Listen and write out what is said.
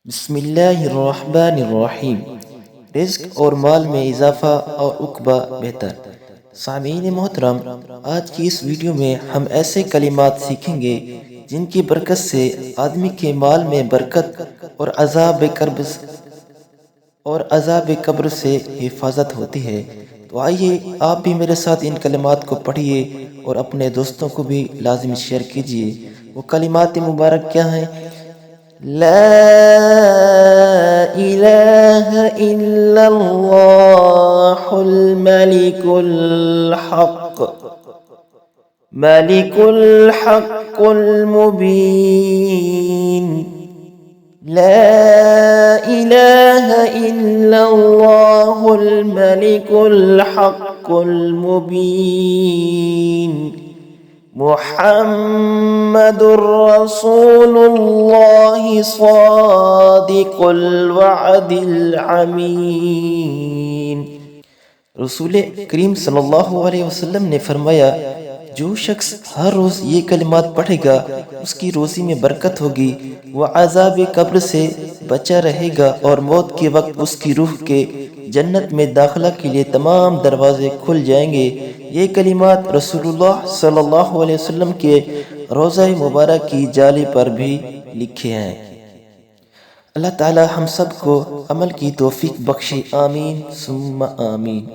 बिस्मिल्लाहिर्रहमानिर्रहीम। रिज़्क और माल में इजाफ़ा और उक़बा बेहतर। सामीन मोहतरम, आज की इस वीडियो में हम ऐसे कलिमात सीखेंगे जिनकी बरकत से आदमी के माल में बरकत और अज़ाब कब्र से हिफाजत होती है। तो आइए आप भी मेरे साथ इन कलिमात को पढ़िए और अपने दोस्तों को भी लाज़मी शेयर कीजिए। वो कलिमात मुबारक क्या हैं? ला इलाहा इल्लल्लाहुल मलिकुल हक़ मलिकुल हक़्क़ुल मुबीन। ला इलाहा इल्लल्लाहुल मलिकुल हक़्क़ुल मुबीन। मुहम्मदुर रसूलुल्लाह सादिकुल वअदिल अमीन। रसूल करीम सल्लल्लाहु अलैहि वसल्लम ने फरमाया, जो शख्स हर रोज़ ये कलिमात पढ़ेगा उसकी रोज़ी में बरकत होगी, वह अज़ाब कब्र से बचा रहेगा और मौत के वक्त उसकी रूह के जन्नत में दाखिला के लिए तमाम दरवाजे खुल जाएंगे। ये कलिमात रसूलुल्लाह सल्लल्लाहु अलैहि वसल्लम के रोज़ा मुबारक की जाली पर भी लिखे हैं। अल्लाह ताला हम सब को अमल की तौफीक बख्शे। आमीन सुम्मा आमीन।